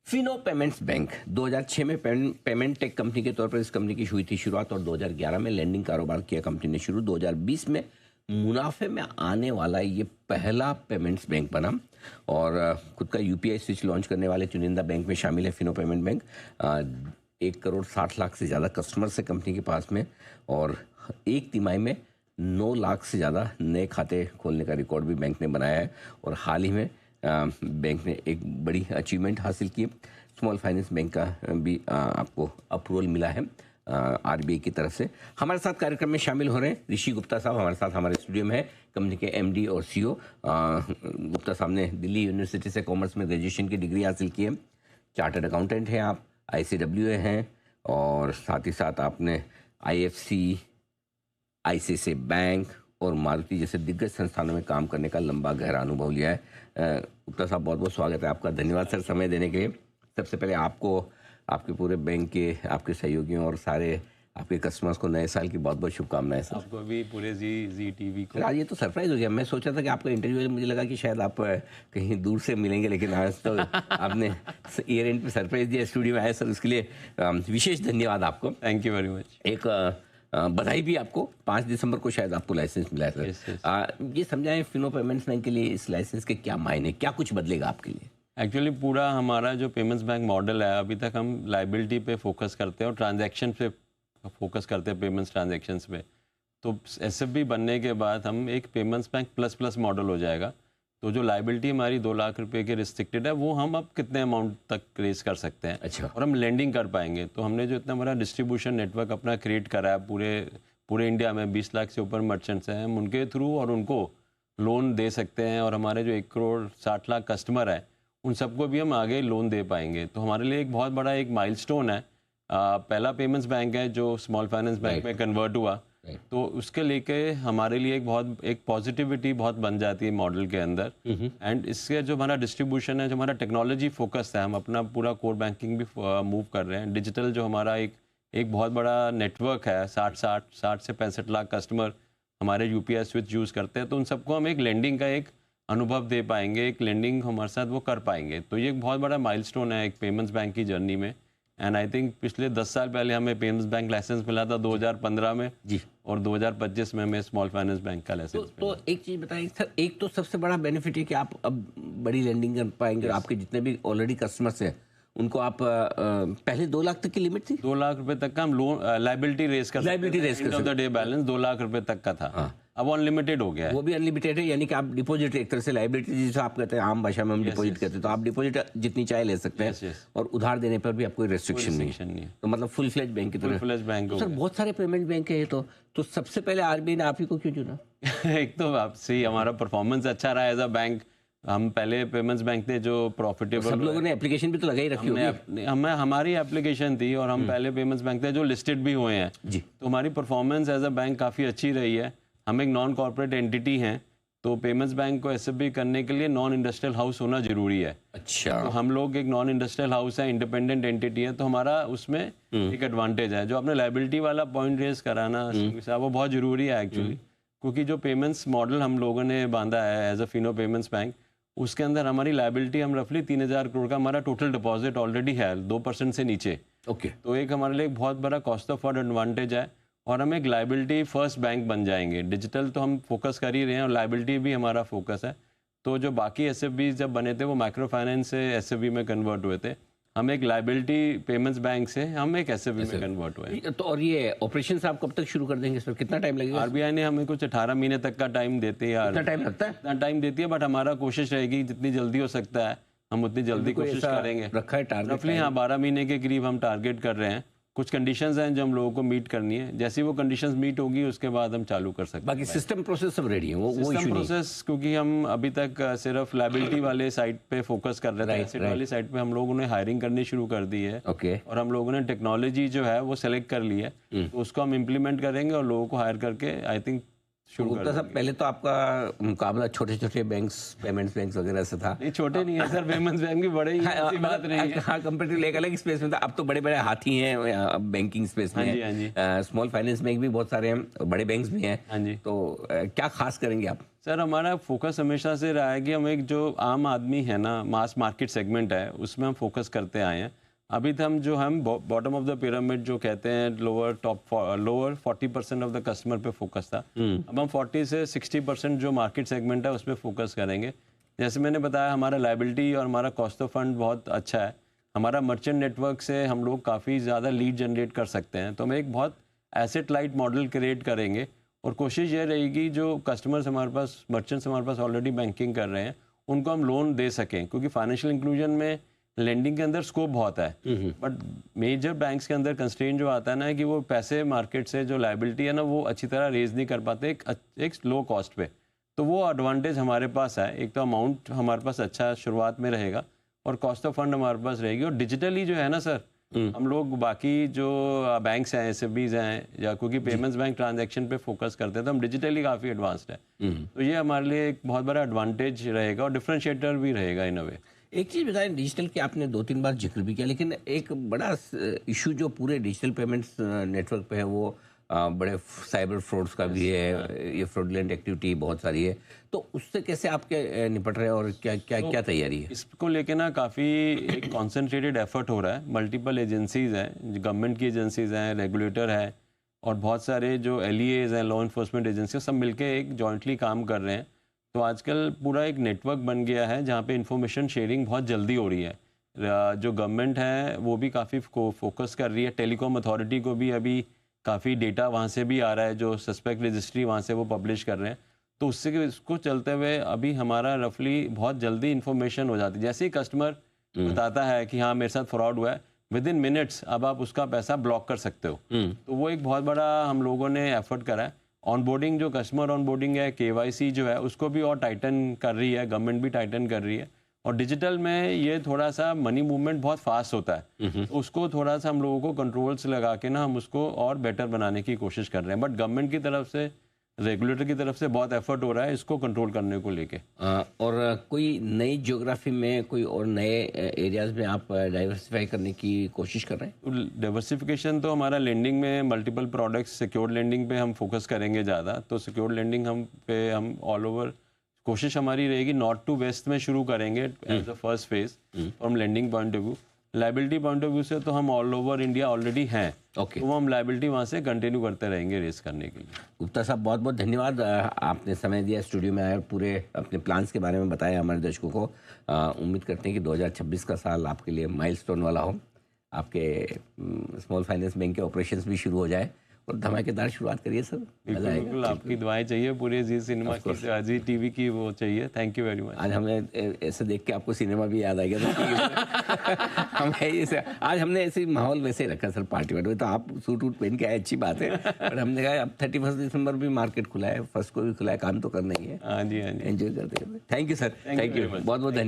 Fino payments bank 2006 में payment tech company के तौर पर इस कंपनी की हुई थी शुरुआत और 2011 में लैंडिंग कारोबार किया कंपनी ने शुरू। 2020 में मुनाफे में आने वाला ये पहला पेमेंट्स बैंक बना और खुद का यूपीआई स्विच लॉन्च करने वाले चुनिंदा बैंक में शामिल है फिनो पेमेंट बैंक। 1,60,00,000 से ज़्यादा कस्टमर्स है कंपनी के पास में और एक तिमाही में 9 लाख से ज़्यादा नए खाते खोलने का रिकॉर्ड भी बैंक ने बनाया है। और हाल ही में बैंक ने एक बड़ी अचीवमेंट हासिल की, स्मॉल फाइनेंस बैंक का भी आपको अप्रूवल मिला है आरबीआई की तरफ से। हमारे साथ कार्यक्रम में शामिल हो रहे हैं ऋषि गुप्ता साहब, हमारे साथ हमारे स्टूडियो में है, कंपनी के एमडी और सीईओ। गुप्ता साहब ने दिल्ली यूनिवर्सिटी से कॉमर्स में ग्रेजुएशन की डिग्री हासिल की है, चार्टर्ड अकाउंटेंट हैं आप, ICWA हैं और साथ ही साथ आपने IFC, ICICI बैंक और मारुति जैसे दिग्गज संस्थानों में काम करने का लंबा गहरा अनुभव लिया है। गुप्ता साहब बहुत बहुत स्वागत है आपका, धन्यवाद सर समय देने के लिए। सबसे पहले आपको, आपके पूरे बैंक के, आपके सहयोगियों और सारे आपके कस्टमर्स को नए साल की बहुत बहुत शुभकामनाएं सर। आपको भी पूरे जी टीवी को। आज ये तो सरप्राइज हो गया, मैं सोचा था कि आपका इंटरव्यू, मुझे लगा कि शायद आप कहीं दूर से मिलेंगे, लेकिन आज तो आपने ईयर एंड पे सरप्राइज दिया, स्टूडियो में आए सर, उसके लिए विशेष धन्यवाद आपको। Thank you very much. एक बधाई भी आपको, 5 दिसंबर को शायद आपको लाइसेंस मिला है सर। ये समझाएं फिनो पेमेंट्स बैंक के लिए इस लाइसेंस के क्या मायने, क्या कुछ बदलेगा आपके लिए? एक्चुअली पूरा हमारा जो पेमेंट्स बैंक मॉडल है, अभी तक हम लाइबिलिटी पे फोकस करते हैं और ट्रांजैक्शन पे फोकस करते हैं, पेमेंट्स ट्रांजैक्शंस पे। तो SFB बनने के बाद हम एक पेमेंट्स बैंक प्लस मॉडल हो जाएगा। तो जो लाइबिलिटी हमारी 2 लाख रुपए की रिस्ट्रिक्टेड है, वो हम अब कितने अमाउंट तक रेज कर सकते हैं। अच्छा। और हम लेंडिंग कर पाएंगे। तो हमने जो इतना बड़ा डिस्ट्रीब्यूशन नेटवर्क अपना क्रिएट करा है पूरे इंडिया में, 20 लाख से ऊपर मर्चेंट्स हैं, हम उनके थ्रू और उनको लोन दे सकते हैं। और हमारे जो 1,60,00,000 कस्टमर है, उन सबको भी हम आगे लोन दे पाएंगे। तो हमारे लिए एक बहुत बड़ा एक माइलस्टोन है। पहला पेमेंट्स बैंक है जो स्मॉल फाइनेंस बैंक में कन्वर्ट हुआ। तो उसके लेके हमारे लिए एक पॉजिटिविटी बहुत बन जाती है मॉडल के अंदर। एंड इसके जो हमारा डिस्ट्रीब्यूशन है, जो हमारा टेक्नोलॉजी फोकस है, हम अपना पूरा कोर बैंकिंग भी मूव कर रहे हैं। डिजिटल जो हमारा एक बहुत बड़ा नेटवर्क है, 60 से 65 लाख कस्टमर हमारे यूपीआई स्विच यूज़ करते हैं। तो उन सबको हम एक लेंडिंग का एक अनुभव दे पाएंगे, एक लेंडिंग हमारे साथ वो कर पाएंगे। तो ये एक बहुत बड़ा माइलस्टोन है एक पेमेंट्स बैंक की जर्नी में। एंड आई थिंक पिछले 10 साल पहले हमें पेमेंट्स बैंक लाइसेंस मिला था 2015 में जी, और 2025 में हमें स्मॉल फाइनेंस बैंक का लाइसेंस तो एक चीज़ बताइए सर, एक तो सबसे बड़ा बेनिफिट है कि आप अब बड़ी लेंडिंग कर पाएंगे। आपके जितने भी ऑलरेडी कस्टमर्स हैं उनको आप पहले 2 लाख तक की लिमिट थी, 2 लाख रुपए तक का हम लोन लाइबिलिटी रेज कर सकते थे। डे बैलेंस 2 लाख रुपए तक का था। हाँ। अब अनलिमिटेड हो गया है। वो भी अनलिमिटेड है, यानी कि आप डिपॉजिट एक तरह से लाइबिलिटी, जिसे आप कहते हैं आम भाषा में हम डिपॉजिट कहते हैं, तो आप डिपॉजिट जितनी चाहे ले सकते हैं और उधार देने पर भी आपको कोई रेस्ट्रिक्शन नहीं है। तो मतलब फुल फ्लेज बैंक की तरह। Full fledge bank. तो सर बहुत सारे पेमेंट बैंक है, तो सबसे पहले आरबीआई ने आप ही को क्यों चुना? एक तो आप सही, हमारा परफॉर्मेंस अच्छा रहा एज अ बैंक। हम पहले पेमेंट्स बैंक थे जो प्रॉफिटेबल। सब लोगों ने एप्लीकेशन भी तो लगाई रखी होगी। हमारी एप्लीकेशन थी और हम पहले पेमेंट्स बैंक थे जो लिस्टेड भी हुए हैं जी। तो हमारी परफॉर्मेंस एज अ बैंक काफ़ी अच्छी रही है। हम एक नॉन कॉर्पोरेट एंटिटी हैं, तो पेमेंट्स बैंक को SFB करने के लिए नॉन इंडस्ट्रियल हाउस होना जरूरी है। अच्छा। तो हम लोग एक नॉन इंडस्ट्रियल हाउस है, इंडिपेंडेंट एंटिटी है, तो हमारा उसमें एक एडवांटेज है। जो आपने लाइबिलिटी वाला पॉइंट रेज कराना वो बहुत जरूरी है एक्चुअली, क्योंकि जो पेमेंट्स मॉडल हम लोगों ने बांधा है as a Fino payments bank, उसके अंदर हमारी लाइबिलिटी, हम रफली 3,000 करोड़ का हमारा टोटल डिपॉजिट ऑलरेडी है 2% से नीचे। ओके। तो एक हमारे लिए एक बहुत बड़ा कॉस्ट ऑफ फंड एडवांटेज है और हम एक लाइबिलिटी फर्स्ट बैंक बन जाएंगे। डिजिटल तो हम फोकस कर ही रहे हैं और लाइबिलिटी भी हमारा फोकस है। तो जो बाकी SFB जब बने थे वो माइक्रो फाइनेंस से SFB में कन्वर्ट हुए थे, हम एक लाइबिलिटी पेमेंट्स बैंक से हम एक SFB में कन्वर्ट हुए। तो और ये ऑपरेशन आप कब तक शुरू कर देंगे, इस पर कितना टाइम लगेगा? आरबीआई ने हमें कुछ 18 महीने तक का टाइम देती है। कितना टाइम लगता है? इतना टाइम देती है, बट हमारा कोशिश रहेगी जितनी जल्दी हो सकता है हम उतनी जल्दी कोशिश करेंगे। रखा है टारगेट रफली? हाँ, 12 महीने के करीब हम टारगेट कर रहे हैं। कुछ कंडीशंस हैं जो हम लोगों को मीट करनी है, जैसी वो कंडीशंस मीट होगी उसके बाद हम चालू कर सकते हैं। बाकी सिस्टम प्रोसेस सब रेडी है, वो सिस्टम प्रोसेस, क्योंकि हम अभी तक सिर्फ लाइबिलिटी वाले साइड पे फोकस कर रहे थे। एसेट वाली साइड पे हम लोगों ने हायरिंग करनी शुरू कर दी है। ओके। और हम लोगों ने टेक्नोलॉजी जो है वो सेलेक्ट कर ली है, तो उसको हम इम्प्लीमेंट करेंगे और लोगों को हायर करके आई थिंक शुरू कर गुप्ता साहब, देंगे। पहले तो आपका मुकाबला छोटे छोटे बैंक्स, पेमेंट्स बैंक्स वगैरह से था। नहीं, छोटे नहीं है सर, पेमेंट्स बैंक भी बड़े ही हैं, ऐसी बात नहीं है। हाँ, कंपेटिव एक अलग स्पेस में था। अब तो बड़े बड़े हाथी हैं बैंकिंग स्पेस हाँ में। जी, हाँ जी। स्मॉल फाइनेंस बैंक भी बहुत सारे हैं, बड़े बैंक्स भी हैं। हाँ जी। तो क्या खास करेंगे आप? सर, हमारा फोकस हमेशा से रहा है कि हम एक जो आम आदमी है ना, मास मार्केट सेगमेंट है, उसमें हम फोकस करते आए हैं। अभी तो हम बॉटम ऑफ द पिरामिड जो कहते हैं, लोअर 40% ऑफ द कस्टमर पे फोकस था। अब हम 40 से 60% जो मार्केट सेगमेंट है उस पर फोकस करेंगे। जैसे मैंने बताया, हमारा लायबिलिटी और हमारा कॉस्ट ऑफ फंड बहुत अच्छा है। हमारा मर्चेंट नेटवर्क से हम लोग काफ़ी ज़्यादा लीड जनरेट कर सकते हैं, तो हम एक बहुत एसेट लाइट मॉडल क्रिएट करेंगे। और कोशिश ये रहेगी जो कस्टमर्स हमारे पास, मर्चेंट्स हमारे पास ऑलरेडी बैंकिंग कर रहे हैं, उनको हम लोन दे सकें, क्योंकि फाइनेंशियल इंक्लूजन में लेंडिंग के अंदर स्कोप बहुत है। बट मेजर बैंक्स के अंदर कंस्ट्रेंट जो आता है ना, कि वो पैसे मार्केट से जो लायबिलिटी है ना, वो अच्छी तरह रेज नहीं कर पाते एक लो कॉस्ट पे। तो वो एडवांटेज हमारे पास है। एक तो अमाउंट हमारे पास अच्छा शुरुआत में रहेगा और कॉस्ट ऑफ फंड हमारे पास रहेगी। और डिजिटली जो है ना सर, हम लोग बाकी जो बैंक्स हैं, एसएफबीज हैं, या क्योंकि पेमेंट्स बैंक ट्रांजैक्शन पे फोकस करते हैं, तो हम डिजिटली काफ़ी एडवांस्ड है। तो ये हमारे लिए एक बहुत बड़ा एडवांटेज रहेगा और डिफरेंशिएटर भी रहेगा इन अ वे। एक चीज़ बताएं, डिजिटल की आपने 2-3 बार जिक्र भी किया, लेकिन एक बड़ा इशू जो पूरे डिजिटल पेमेंट्स नेटवर्क पे है, वो बड़े साइबर फ्रॉड्स का भी है। ये फ्रॉडलेंट एक्टिविटी बहुत सारी है। तो उससे कैसे आपके निपट रहे हैं और क्या क्या क्या तैयारी है? इसको लेके ना काफ़ी एक कॉन्सेंट्रेटेड एफर्ट हो रहा है। मल्टीपल एजेंसीज हैं, गवर्नमेंट की एजेंसीज हैं, रेगुलेटर है, और बहुत सारे जो LEAs हैं, लॉ इन्फोर्समेंट एजेंसी, सब मिलके एक जॉइंटली काम कर रहे हैं। तो आजकल पूरा एक नेटवर्क बन गया है जहाँ पे इंफॉर्मेशन शेयरिंग बहुत जल्दी हो रही है। जो गवर्नमेंट है वो भी काफ़ी फोकस कर रही है। टेलीकॉम अथॉरिटी को भी अभी काफ़ी डेटा वहाँ से भी आ रहा है, जो सस्पेक्ट रजिस्ट्री वहाँ से वो पब्लिश कर रहे हैं। तो उसको चलते हुए अभी हमारा रफली बहुत जल्दी इन्फॉर्मेशन हो जाती है। जैसे ही कस्टमर बताता है कि हाँ मेरे साथ फ्रॉड हुआ है, विद इन मिनट्स अब आप उसका पैसा ब्लॉक कर सकते हो। तो वो एक बहुत बड़ा हम लोगों ने एफर्ट करा है। ऑनबोर्डिंग, जो कस्टमर ऑनबोर्डिंग है, KYC जो है, उसको भी और टाइटन कर रही है, गवर्नमेंट भी टाइटन कर रही है। और डिजिटल में ये थोड़ा सा मनी मूवमेंट बहुत फास्ट होता है, तो उसको थोड़ा सा हम लोगों को कंट्रोल्स लगा के ना हम उसको और बेटर बनाने की कोशिश कर रहे हैं। बट गवर्नमेंट की तरफ से, रेगुलेटर की तरफ से बहुत एफर्ट हो रहा है इसको कंट्रोल करने को लेके। और कोई नई ज्योग्राफी में, कोई और नए एरियाज में आप डाइवर्सिफाई करने की कोशिश कर रहे हैं? डाइवर्सिफिकेशन तो हमारा लेंडिंग में मल्टीपल प्रोडक्ट्स, सिक्योर्ड लेंडिंग पे हम फोकस करेंगे ज़्यादा। तो सिक्योर्ड लेंडिंग हम ऑल ओवर, कोशिश हमारी रहेगी नॉर्थ टू वेस्ट में शुरू करेंगे as a first phase from lending point of view. Liability point of view से तो हम ऑल ओवर इंडिया ऑलरेडी हैं। ओके, तो हम लायबिलिटी वहाँ से कंटिन्यू करते रहेंगे रेस करने के लिए। गुप्ता साहब, बहुत बहुत धन्यवाद। आपने समय दिया, स्टूडियो में आए, पूरे अपने प्लान्स के बारे में बताया हमारे दर्शकों को। उम्मीद करते हैं कि 2026 का साल आपके लिए माइलस्टोन वाला हो। आपके स्मॉल फाइनेंस बैंक के ऑपरेशंस भी शुरू हो जाए और धमाकेदार शुरुआत करिए सर। मजा आएगा। बिल्कुल, आपकी दुआएं चाहिए, पूरे जी सिनेमा की, जी TV की वो चाहिए। Thank you very much. आज हमें ऐसे देख के आपको सिनेमा भी याद आ गया था। हम ऐसे आज हमने ऐसे माहौल वैसे ही रखा सर, पार्टी वार्टी। तो आप सूट वूट पहन के आए, अच्छी बात है। पर हमने कहा अब 31 दिसंबर भी मार्केट खुला है, फर्स्ट को भी खुला है, काम तो करना ही है। हाँ जी, हाँ जी। एंजॉय करते करते। Thank you sir, thank you, बहुत बहुत धन्यवाद।